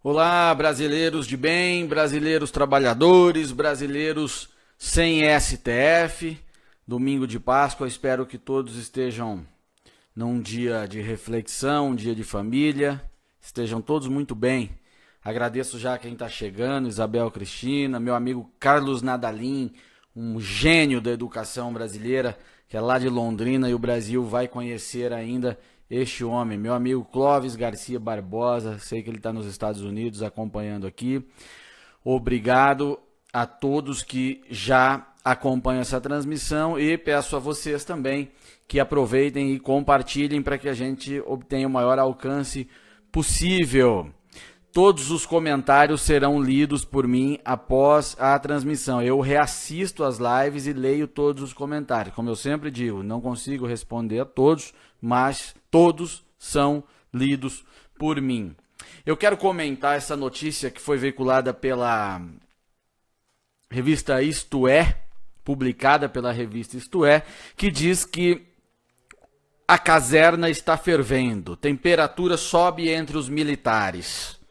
Olá, brasileiros de bem, brasileiros trabalhadores, brasileiros sem STF. Domingo de Páscoa, espero que todos estejam num dia de reflexão, um dia de família, estejam todos muito bem. Agradeço já quem está chegando, Isabel Cristina, meu amigo Carlos Nadalim, um gênio da educação brasileira, que é lá de Londrina e o Brasil vai conhecer ainda este homem. Meu amigo Clóvis Garcia Barbosa, sei que ele está nos Estados Unidos acompanhando aqui. Obrigado a todos que já acompanham essa transmissão e peço a vocês também que aproveitem e compartilhem para que a gente obtenha o maior alcance possível. Todos os comentários serão lidos por mim após a transmissão. Eu reassisto as lives e leio todos os comentários. Como eu sempre digo, não consigo responder a todos, mas todos são lidos por mim. Eu quero comentar essa notícia que foi veiculada pela revista Isto É, publicada pela revista Isto É, que diz que a caserna está fervendo, temperatura sobe entre os militares.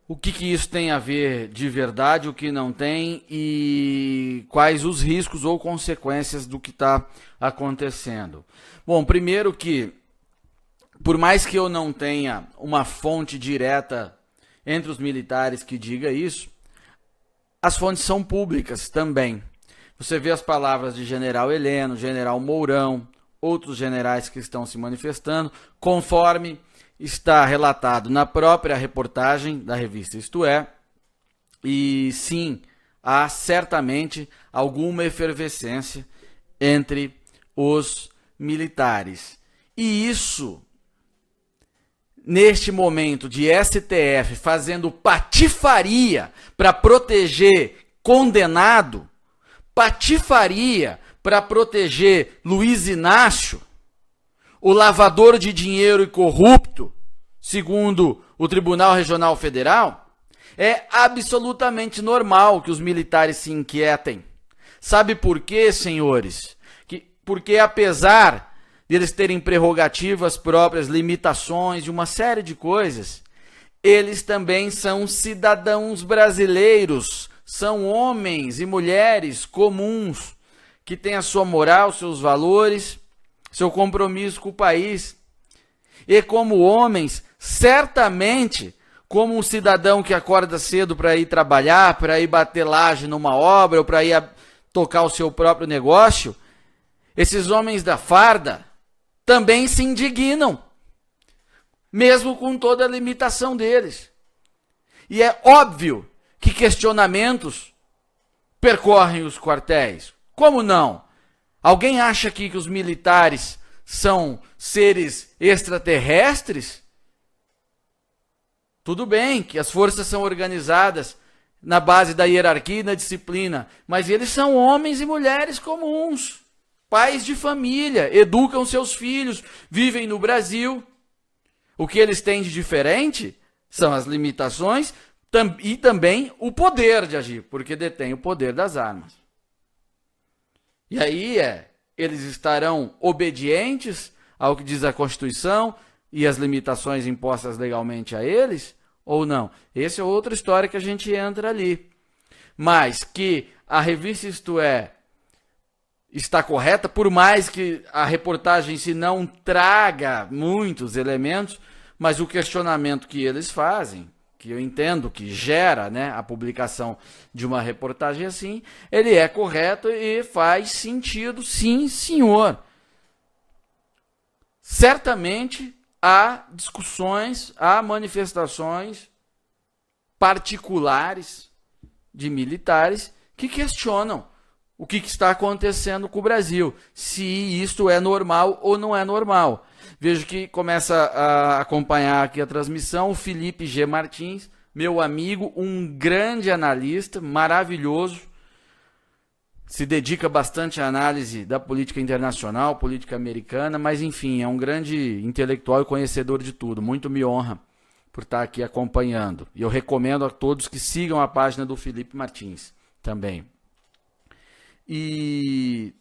O que isso tem a ver de verdade, o que não tem e quais os riscos ou consequências do que está acontecendo? Bom, primeiro que, por mais que eu não tenha uma fonte direta entre os militares que diga isso, as fontes são públicas também. Você vê as palavras de General Heleno, General Mourão, outros generais que estão se manifestando, conforme está relatado na própria reportagem da revista Isto É, e sim, há certamente alguma efervescência entre os militares. E isso, neste momento de STF fazendo patifaria para proteger condenado, patifaria para proteger Luiz Inácio, o lavador de dinheiro e corrupto, segundo o Tribunal Regional Federal, é absolutamente normal que os militares se inquietem. Sabe por quê, senhores? Porque apesar de eles terem prerrogativas próprias, limitações de uma série de coisas, eles também são cidadãos brasileiros, são homens e mulheres comuns, que têm a sua moral, seus valores, seu compromisso com o país. E como homens, certamente, como um cidadão que acorda cedo para ir trabalhar, para ir bater laje numa obra, ou para ir tocar o seu próprio negócio, esses homens da farda também se indignam, mesmo com toda a limitação deles. E é óbvio que questionamentos percorrem os quartéis. Como não? Alguém acha aqui que os militares são seres extraterrestres? Tudo bem que as forças são organizadas na base da hierarquia e da disciplina, mas eles são homens e mulheres comuns, pais de família, educam seus filhos, vivem no Brasil. O que eles têm de diferente são as limitações e também o poder de agir, porque detêm o poder das armas. E aí eles estarão obedientes ao que diz a Constituição e as limitações impostas legalmente a eles, ou não? Essa é outra história que a gente entra ali. Mas que a revista Isto É está correta, por mais que a reportagem em si não traga muitos elementos, mas o questionamento que eles fazem, que eu entendo que gera, né, a publicação de uma reportagem assim, ele é correto e faz sentido, sim, senhor. Certamente há discussões, há manifestações particulares de militares que questionam o que está acontecendo com o Brasil, se isto é normal ou não é normal. Vejo que começa a acompanhar aqui a transmissão o Felipe G. Martins, meu amigo, um grande analista, maravilhoso, se dedica bastante à análise da política internacional, política americana, mas enfim, é um grande intelectual e conhecedor de tudo. Muito me honra por estar aqui acompanhando. E eu recomendo a todos que sigam a página do Felipe Martins também. E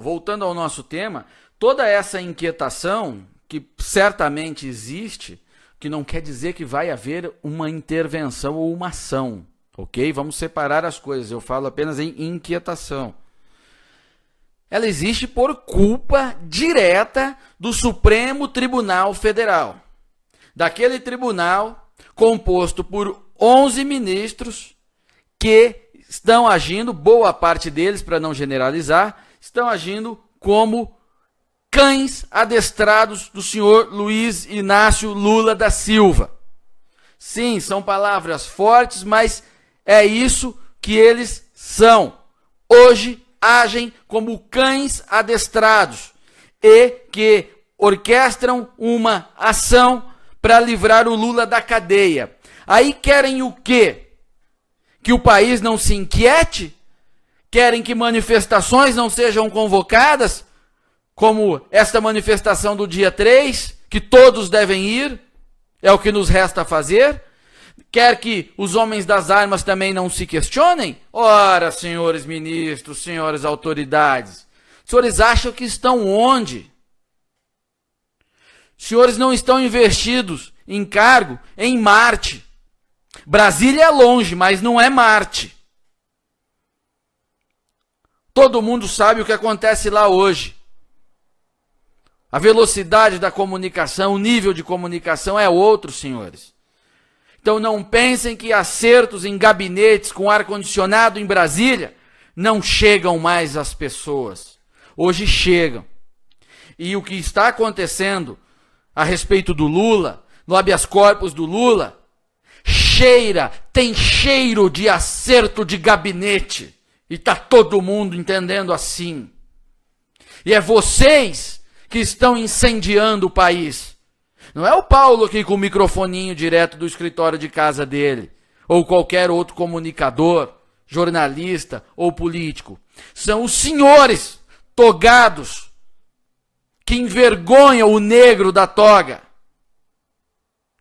voltando ao nosso tema, toda essa inquietação que certamente existe que não quer dizer que vai haver uma intervenção ou uma ação, ok? Vamos separar as coisas, eu falo apenas em inquietação. Ela existe por culpa direta do Supremo Tribunal Federal. Daquele tribunal composto por 11 ministros que estão agindo, boa parte deles, para não generalizar, estão agindo como cães adestrados do senhor Luiz Inácio Lula da Silva. Sim, são palavras fortes, mas é isso que eles são. Hoje agem como cães adestrados e que orquestram uma ação para livrar o Lula da cadeia. Aí querem o quê? Que o país não se inquiete? Querem que manifestações não sejam convocadas? Como esta manifestação do dia 3, que todos devem ir? É o que nos resta fazer? Quer que os homens das armas também não se questionem? Ora, senhores ministros, senhores autoridades, senhores acham que estão onde? Senhores não estão investidos em cargo em Marte. Brasília é longe, mas não é Marte. Todo mundo sabe o que acontece lá hoje. A velocidade da comunicação, o nível de comunicação é outro, senhores. Então não pensem que acertos em gabinetes com ar-condicionado em Brasília não chegam mais às pessoas. Hoje chegam. E o que está acontecendo a respeito do Lula, no habeas corpus do Lula, tem cheiro de acerto de gabinete. E está todo mundo entendendo assim. E é vocês que estão incendiando o país. Não é o Paulo aqui com o microfoninho direto do escritório de casa dele, ou qualquer outro comunicador, jornalista ou político. São os senhores togados que envergonham o negro da toga.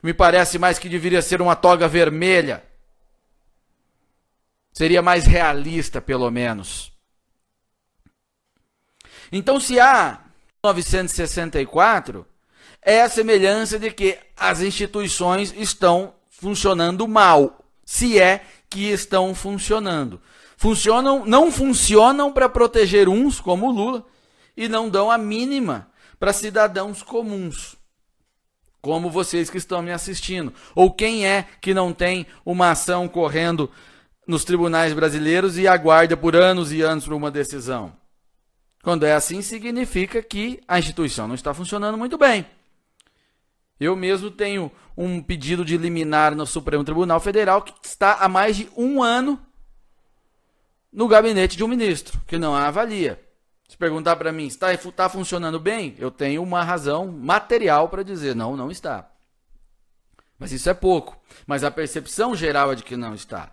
Me parece mais que deveria ser uma toga vermelha. Seria mais realista, pelo menos. Então, se há 1964, é a semelhança de que as instituições estão funcionando mal, se é que estão funcionando. Não funcionam para proteger uns, como o Lula, e não dão a mínima para cidadãos comuns, como vocês que estão me assistindo. Ou quem é que não tem uma ação correndo nos tribunais brasileiros e aguarda por anos e anos por uma decisão? Quando é assim, significa que a instituição não está funcionando muito bem. Eu mesmo tenho um pedido de liminar no Supremo Tribunal Federal que está há mais de 1 ano no gabinete de um ministro, que não a avalia. Se perguntar para mim, está funcionando bem? Eu tenho uma razão material para dizer, não está. Mas isso é pouco. Mas a percepção geral é de que não está.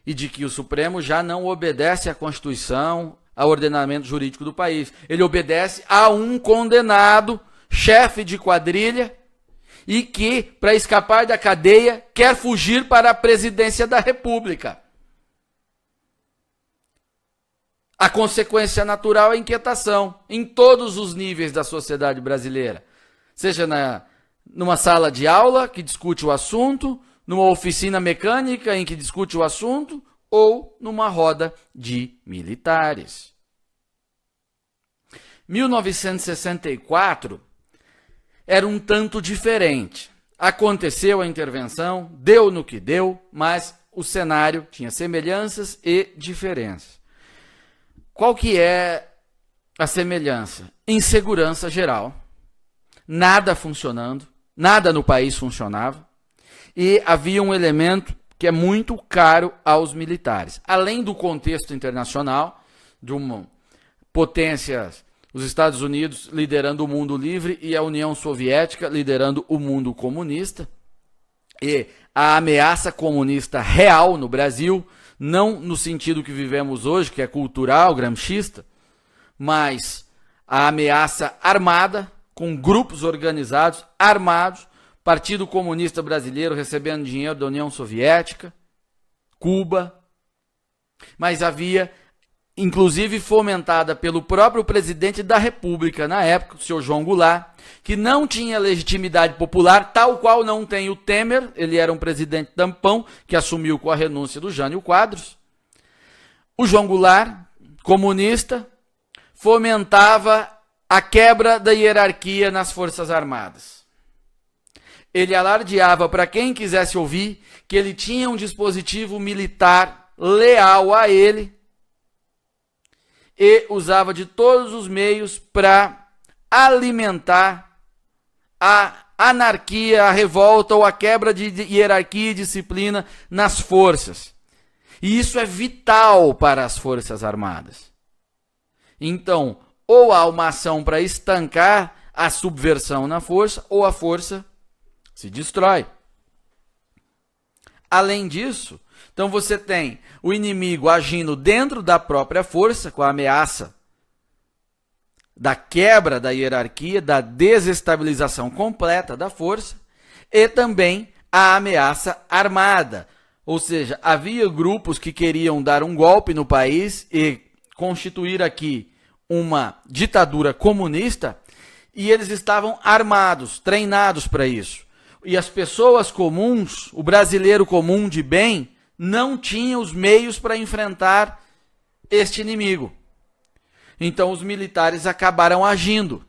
E de que o Supremo já não obedece à Constituição, ao ordenamento jurídico do país. Ele obedece a um condenado, chefe de quadrilha, e que, para escapar da cadeia, quer fugir para a presidência da República. A consequência natural é a inquietação em todos os níveis da sociedade brasileira. Seja numa sala de aula que discute o assunto, numa oficina mecânica em que discute o assunto, ou numa roda de militares. 1964 era um tanto diferente. Aconteceu a intervenção, deu no que deu, mas o cenário tinha semelhanças e diferenças. Qual que é a semelhança? Insegurança geral. Nada funcionando, nada no país funcionava. E havia um elemento que é muito caro aos militares. Além do contexto internacional, de uma potência, os Estados Unidos liderando o mundo livre e a União Soviética liderando o mundo comunista, e a ameaça comunista real no Brasil, não no sentido que vivemos hoje, que é cultural, gramscista, mas a ameaça armada, com grupos organizados, armados, Partido Comunista Brasileiro recebendo dinheiro da União Soviética, Cuba, mas havia inclusive fomentada pelo próprio presidente da República na época, o senhor João Goulart, que não tinha legitimidade popular, tal qual não tem o Temer. Ele era um presidente tampão que assumiu com a renúncia do Jânio Quadros. O João Goulart, comunista, fomentava a quebra da hierarquia nas Forças Armadas. Ele alardeava para quem quisesse ouvir que ele tinha um dispositivo militar leal a ele e usava de todos os meios para alimentar a anarquia, a revolta ou a quebra de hierarquia e disciplina nas forças. E isso é vital para as Forças Armadas. Então, ou há uma ação para estancar a subversão na força, ou a força se destrói. Além disso, então você tem o inimigo agindo dentro da própria força, com a ameaça da quebra da hierarquia, da desestabilização completa da força, e também a ameaça armada. Ou seja, havia grupos que queriam dar um golpe no país e constituir aqui uma ditadura comunista, e eles estavam armados, treinados para isso. E as pessoas comuns, o brasileiro comum de bem, não tinha os meios para enfrentar este inimigo. Então os militares acabaram agindo.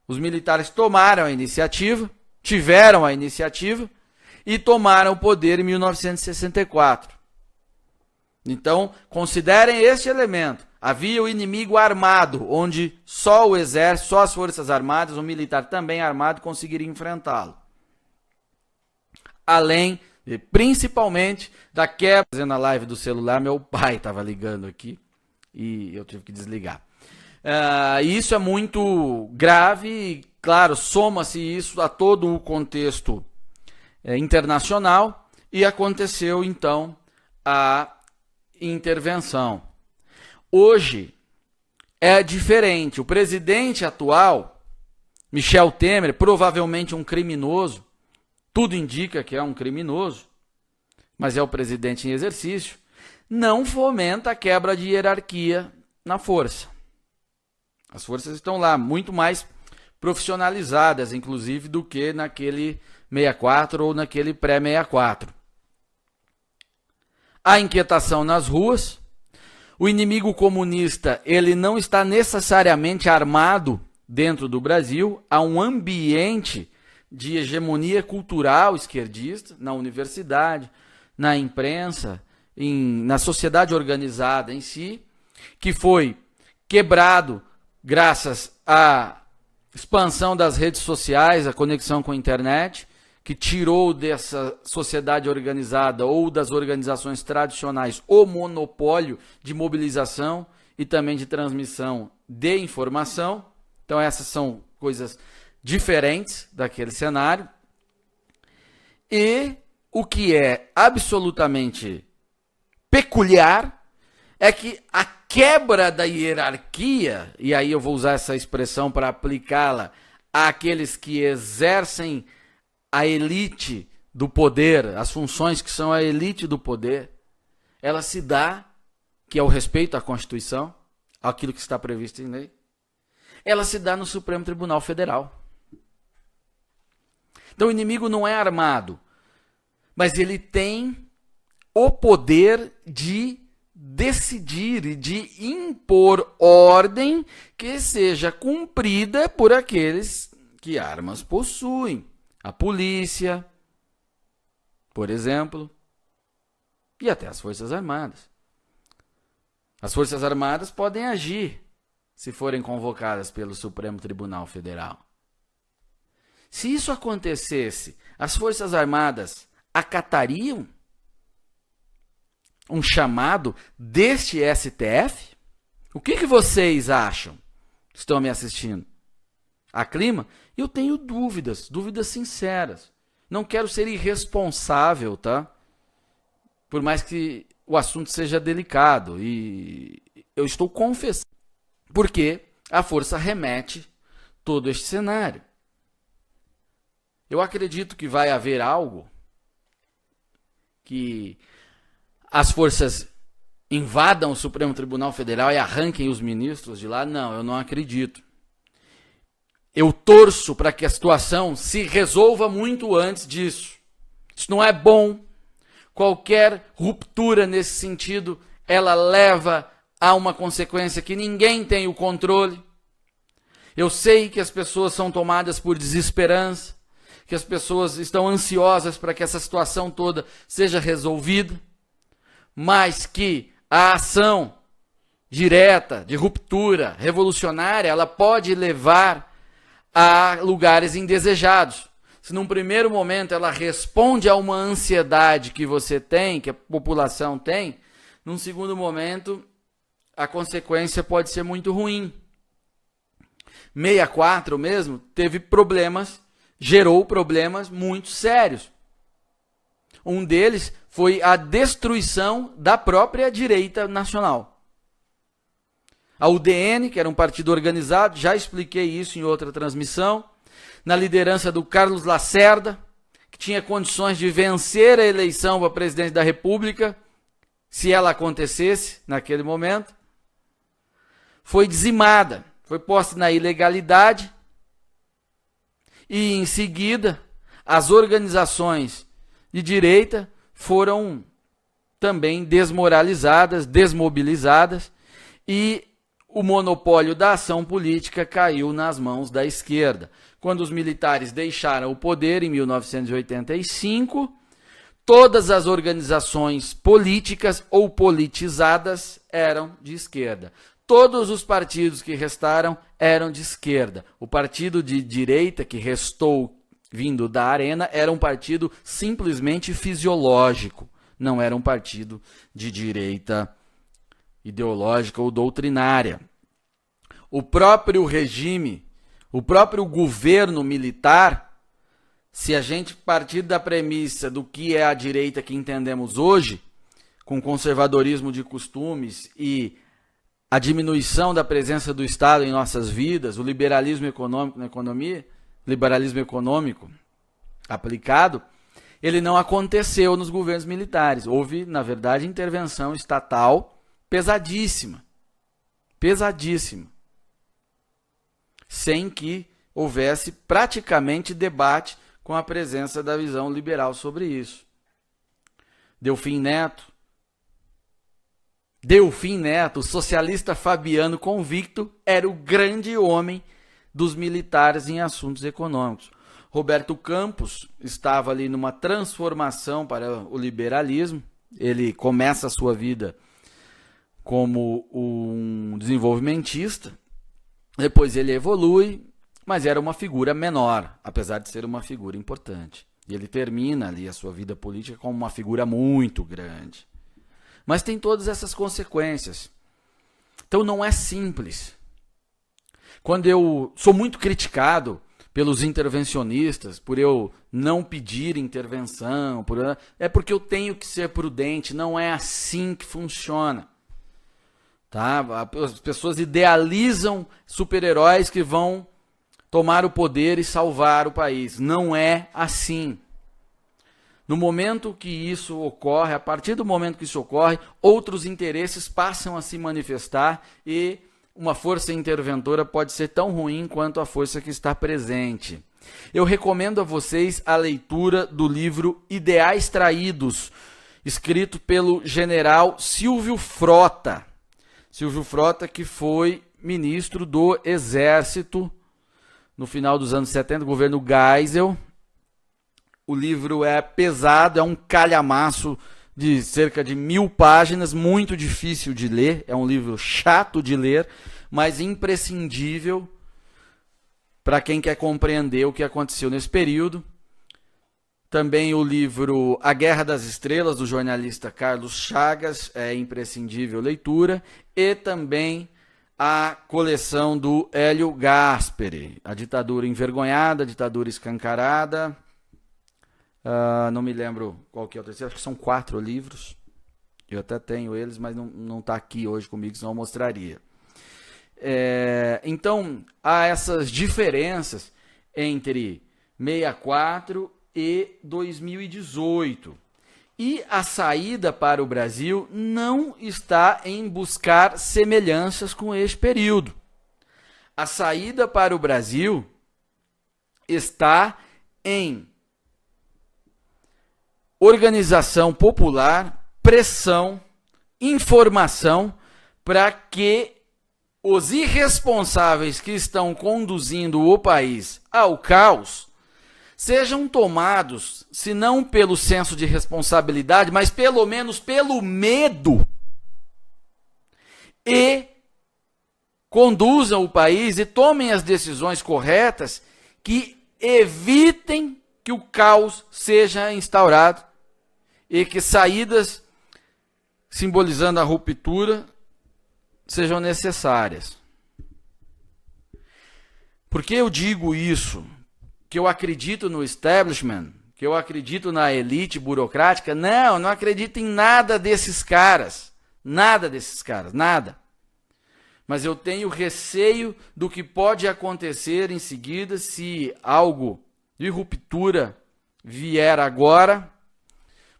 Os militares tomaram a iniciativa, tiveram a iniciativa e tomaram o poder em 1964. Então, considerem este elemento. Havia o inimigo armado, onde só o exército, só as forças armadas, o militar também armado, conseguiria enfrentá-lo. Além, principalmente, da quebra. Fazendo a live do celular, meu pai estava ligando aqui e eu tive que desligar. Isso é muito grave e, claro, soma-se isso a todo o contexto internacional e aconteceu, então, a intervenção. Hoje é diferente. O presidente atual, Michel Temer, provavelmente um criminoso, tudo indica que é um criminoso, mas é o presidente em exercício, não fomenta a quebra de hierarquia na força. As forças estão lá muito mais profissionalizadas, inclusive, do que naquele 64 ou naquele pré-64. A inquietação nas ruas. O inimigo comunista, ele não está necessariamente armado dentro do Brasil. Há um ambiente de hegemonia cultural esquerdista na universidade, na imprensa, na sociedade organizada em si, que foi quebrado graças à expansão das redes sociais, a conexão com a internet, que tirou dessa sociedade organizada ou das organizações tradicionais o monopólio de mobilização e também de transmissão de informação. Então essas são coisas diferentes daquele cenário. E o que é absolutamente peculiar é que a quebra da hierarquia, e aí eu vou usar essa expressão para aplicá-la àqueles que exercem a elite do poder, as funções que são a elite do poder, ela se dá, que é o respeito à Constituição, aquilo que está previsto em lei, ela se dá no Supremo Tribunal Federal. Então o inimigo não é armado, mas ele tem o poder de decidir e de impor ordem que seja cumprida por aqueles que armas possuem. A polícia, por exemplo, e até as Forças Armadas. As Forças Armadas podem agir se forem convocadas pelo Supremo Tribunal Federal. Se isso acontecesse, as Forças Armadas acatariam um chamado deste STF? O que vocês acham? Estão me assistindo? A clima? Eu tenho dúvidas sinceras. Não quero ser irresponsável, tá? Por mais que o assunto seja delicado. E eu estou confessando. Porque a força remete todo este cenário. Eu acredito que vai haver algo que as forças invadam o Supremo Tribunal Federal e arranquem os ministros de lá? Não, eu não acredito. Eu torço para que a situação se resolva muito antes disso. Isso não é bom. Qualquer ruptura nesse sentido, ela leva a uma consequência que ninguém tem o controle. Eu sei que as pessoas são tomadas por desesperança, que as pessoas estão ansiosas para que essa situação toda seja resolvida, mas que a ação direta, de ruptura, revolucionária, ela pode levar a lugares indesejados. Se num primeiro momento ela responde a uma ansiedade que você tem, que a população tem, num segundo momento a consequência pode ser muito ruim. 64 mesmo teve problemas, gerou problemas muito sérios. Um deles foi a destruição da própria direita nacional. A UDN, que era um partido organizado, já expliquei isso em outra transmissão, na liderança do Carlos Lacerda, que tinha condições de vencer a eleição para presidente da República, se ela acontecesse naquele momento, foi dizimada, foi posta na ilegalidade e, em seguida, as organizações de direita foram também desmoralizadas, desmobilizadas e o monopólio da ação política caiu nas mãos da esquerda. Quando os militares deixaram o poder em 1985, todas as organizações políticas ou politizadas eram de esquerda. Todos os partidos que restaram eram de esquerda. O partido de direita que restou vindo da arena era um partido simplesmente fisiológico. Não era um partido de direita ideológica ou doutrinária. O próprio regime, o próprio governo militar, se a gente partir da premissa do que é a direita que entendemos hoje, com conservadorismo de costumes e a diminuição da presença do Estado em nossas vidas, o liberalismo econômico na economia, liberalismo econômico aplicado, ele não aconteceu nos governos militares. Houve, na verdade, intervenção estatal pesadíssima, pesadíssima, sem que houvesse praticamente debate com a presença da visão liberal sobre isso. Delfim Neto, o socialista fabiano convicto, era o grande homem dos militares em assuntos econômicos. Roberto Campos estava ali numa transformação para o liberalismo. Ele começa a sua vida como um desenvolvimentista, depois ele evolui, mas era uma figura menor, apesar de ser uma figura importante. E ele termina ali a sua vida política como uma figura muito grande. Mas tem todas essas consequências. Então não é simples. Quando eu sou muito criticado pelos intervencionistas, por eu não pedir intervenção, é porque eu tenho que ser prudente, não é assim que funciona. Tá? As pessoas idealizam super-heróis que vão tomar o poder e salvar o país. Não é assim. No momento que isso ocorre, a partir do momento que isso ocorre, outros interesses passam a se manifestar e uma força interventora pode ser tão ruim quanto a força que está presente. Eu recomendo a vocês a leitura do livro Ideais Traídos, escrito pelo general Silvio Frota. Silvio Frota, que foi ministro do Exército no final dos anos 70, governo Geisel. O livro é pesado, é um calhamaço de cerca de 1000 páginas, muito difícil de ler, é um livro chato de ler, mas imprescindível para quem quer compreender o que aconteceu nesse período. Também o livro A Guerra das Estrelas, do jornalista Carlos Chagas, é imprescindível leitura, e também a coleção do Hélio Gasperi, A Ditadura Envergonhada, A Ditadura Escancarada. Não me lembro qual que é o terceiro, acho que são 4 livros. Eu até tenho eles, mas não está aqui hoje comigo, senão eu mostraria. Então, há essas diferenças entre 64 e 2018. E a saída para o Brasil não está em buscar semelhanças com este período. A saída para o Brasil está em organização popular, pressão, informação, para que os irresponsáveis que estão conduzindo o país ao caos sejam tomados, se não pelo senso de responsabilidade, mas pelo menos pelo medo, e conduzam o país e tomem as decisões corretas que evitem que o caos seja instaurado e que saídas simbolizando a ruptura sejam necessárias. Por que eu digo isso? Que eu acredito no establishment, que eu acredito na elite burocrática? Não acredito em nada desses caras. Nada desses caras, nada. Mas eu tenho receio do que pode acontecer em seguida se algo de ruptura vier agora,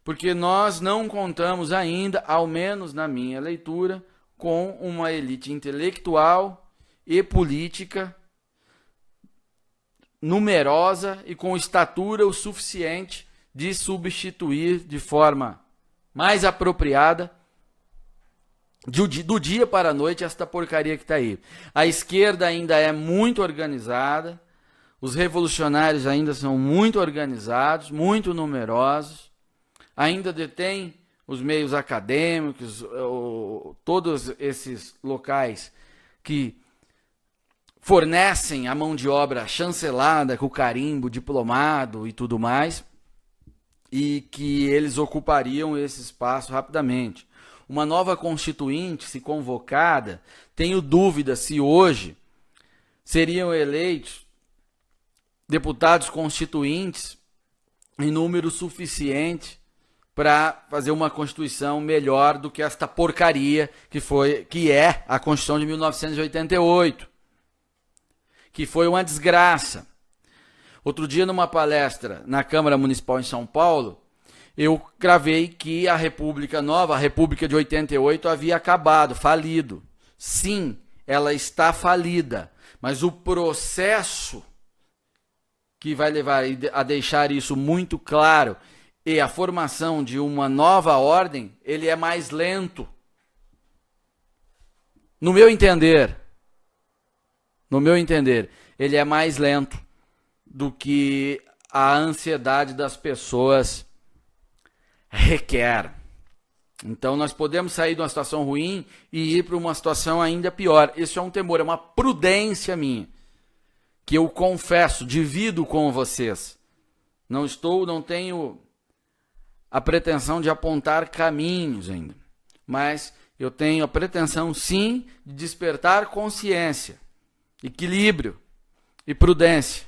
porque nós não contamos ainda, ao menos na minha leitura, com uma elite intelectual e política numerosa e com estatura o suficiente de substituir de forma mais apropriada do dia para a noite esta porcaria que está aí. A esquerda ainda é muito organizada, os revolucionários ainda são muito organizados, muito numerosos, ainda detêm os meios acadêmicos, todos esses locais que fornecem a mão de obra chancelada, com carimbo, diplomado e tudo mais, e que eles ocupariam esse espaço rapidamente. Uma nova constituinte, se convocada, tenho dúvida se hoje seriam eleitos deputados constituintes em número suficiente para fazer uma Constituição melhor do que esta porcaria que é a Constituição de 1988, que foi uma desgraça. Outro dia, numa palestra na Câmara Municipal em São Paulo, eu cravei que a República Nova, a República de 88, havia acabado, falido. Sim, ela está falida, mas o processo que vai levar a deixar isso muito claro e a formação de uma nova ordem, ele é mais lento. No meu entender, ele é mais lento do que a ansiedade das pessoas requer. Então nós podemos sair de uma situação ruim e ir para uma situação ainda pior. Isso é um temor, é uma prudência minha, que eu confesso, divido com vocês. Não tenho a pretensão de apontar caminhos ainda, mas eu tenho a pretensão sim de despertar consciência, equilíbrio e prudência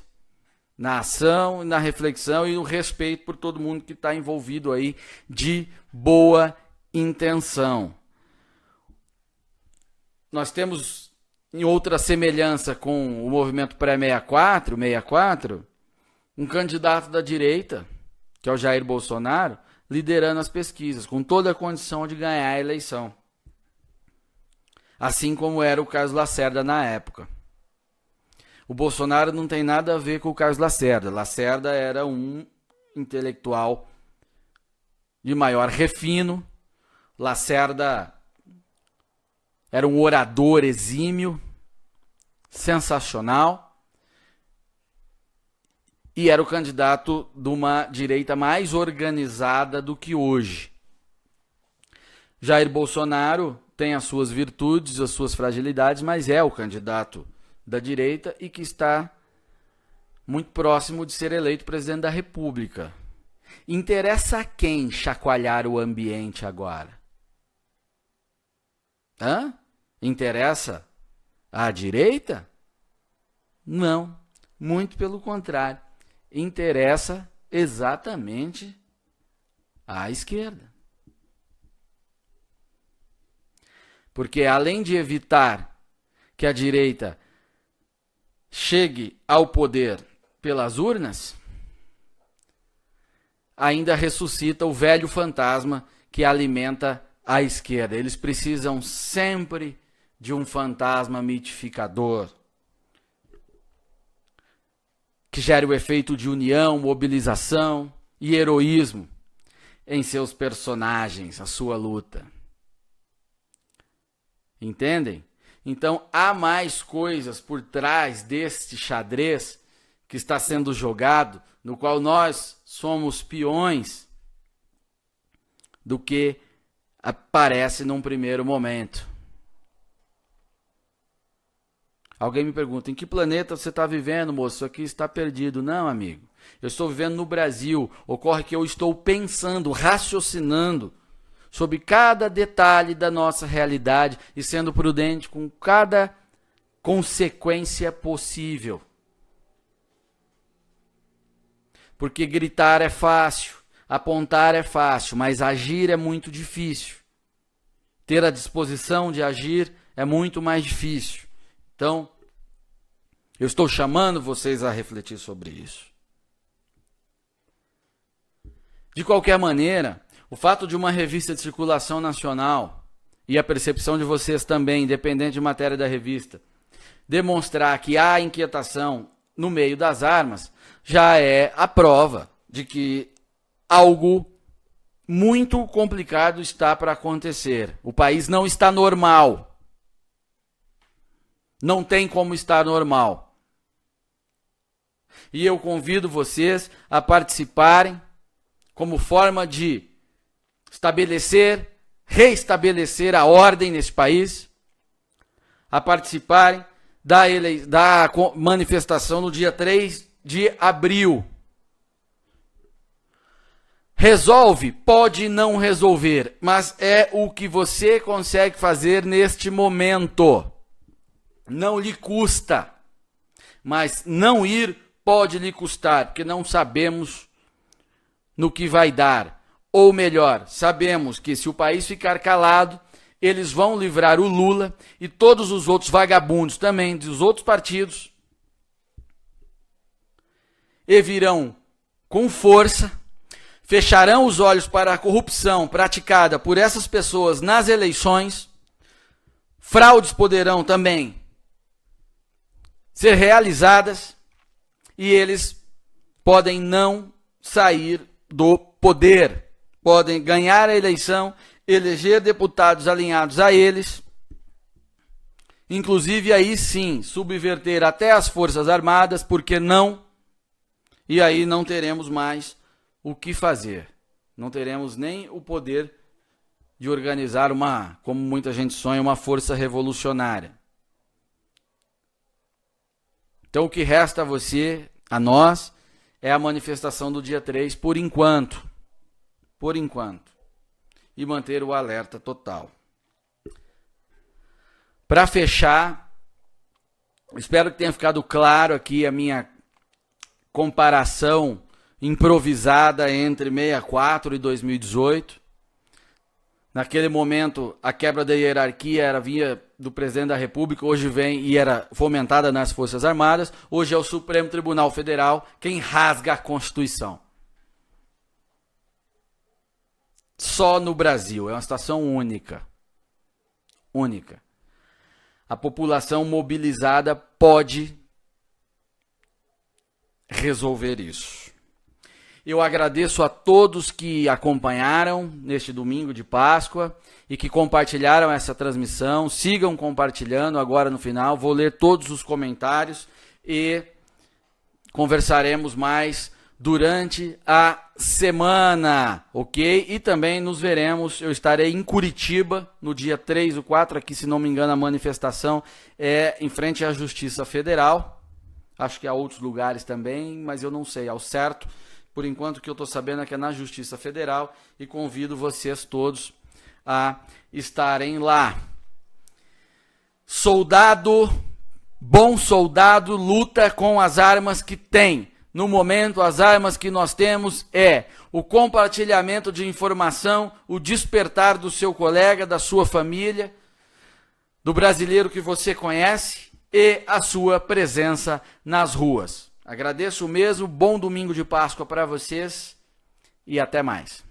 na ação, na reflexão e no respeito por todo mundo que está envolvido aí de boa intenção. Nós temos, em outra semelhança com o movimento pré-64, um candidato da direita, que é o Jair Bolsonaro, liderando as pesquisas, com toda a condição de ganhar a eleição. Assim como era o Carlos Lacerda na época. O Bolsonaro não tem nada a ver com o Carlos Lacerda. Lacerda era um intelectual de maior refino. Lacerda era um orador exímio, sensacional, e era o candidato de uma direita mais organizada do que hoje. Jair Bolsonaro tem as suas virtudes, as suas fragilidades, mas é o candidato da direita e que está muito próximo de ser eleito presidente da República. Interessa a quem chacoalhar o ambiente agora? Interessa à direita? Não, muito pelo contrário. Interessa exatamente à esquerda. Porque além de evitar que a direita chegue ao poder pelas urnas, ainda ressuscita o velho fantasma que alimenta a esquerda. Eles precisam sempre de um fantasma mitificador, que gere o efeito de união, mobilização e heroísmo em seus personagens, a sua luta. Entendem? Então, há mais coisas por trás deste xadrez que está sendo jogado, no qual nós somos peões, do que aparece num primeiro momento. Alguém me pergunta, em que planeta você está vivendo, moço? Isso aqui está perdido. Não, amigo. Eu estou vivendo no Brasil. Ocorre que eu estou pensando, raciocinando sobre cada detalhe da nossa realidade e sendo prudente com cada consequência possível. Porque gritar é fácil, apontar é fácil, mas agir é muito difícil. Ter a disposição de agir é muito mais difícil. Então, eu estou chamando vocês a refletir sobre isso. De qualquer maneira, o fato de uma revista de circulação nacional, e a percepção de vocês também, independente de matéria da revista, demonstrar que há inquietação no meio das armas, já é a prova de que algo muito complicado está para acontecer. O país não está normal. Não tem como estar normal. E eu convido vocês a participarem como forma de reestabelecer a ordem nesse país, a participarem da manifestação no dia 3 de abril. Resolve? Pode não resolver, mas é o que você consegue fazer neste momento. Não lhe custa, mas não ir pode lhe custar, porque não sabemos no que vai dar. Ou melhor, sabemos que se o país ficar calado, eles vão livrar o Lula e todos os outros vagabundos também dos outros partidos e virão com força, fecharão os olhos para a corrupção praticada por essas pessoas nas eleições, fraudes poderão também ser realizadas e eles podem não sair do poder, podem ganhar a eleição, eleger deputados alinhados a eles, inclusive aí sim subverter até as Forças Armadas, porque não, e aí não teremos mais o que fazer, não teremos nem o poder de organizar como muita gente sonha, uma força revolucionária. Então o que resta a você, a nós, é a manifestação do dia 3, por enquanto, e manter o alerta total. Para fechar, espero que tenha ficado claro aqui a minha comparação improvisada entre 64 e 2018. Naquele momento, a quebra da hierarquia vinha do presidente da República, hoje vem e era fomentada nas Forças Armadas, hoje é o Supremo Tribunal Federal quem rasga a Constituição. Só no Brasil, é uma situação única. Única. A população mobilizada pode resolver isso. Eu agradeço a todos que acompanharam neste domingo de Páscoa e que compartilharam essa transmissão. Sigam compartilhando agora no final. Vou ler todos os comentários e conversaremos mais durante a semana, ok? E também nos veremos, eu estarei em Curitiba no dia 3 ou 4, aqui se não me engano a manifestação é em frente à Justiça Federal. Acho que há outros lugares também, mas eu não sei ao certo. Por enquanto, o que eu estou sabendo é que é na Justiça Federal e convido vocês todos a estarem lá. Bom soldado luta com as armas que tem. No momento, as armas que nós temos é o compartilhamento de informação, o despertar do seu colega, da sua família, do brasileiro que você conhece e a sua presença nas ruas. Agradeço mesmo, bom domingo de Páscoa para vocês e até mais.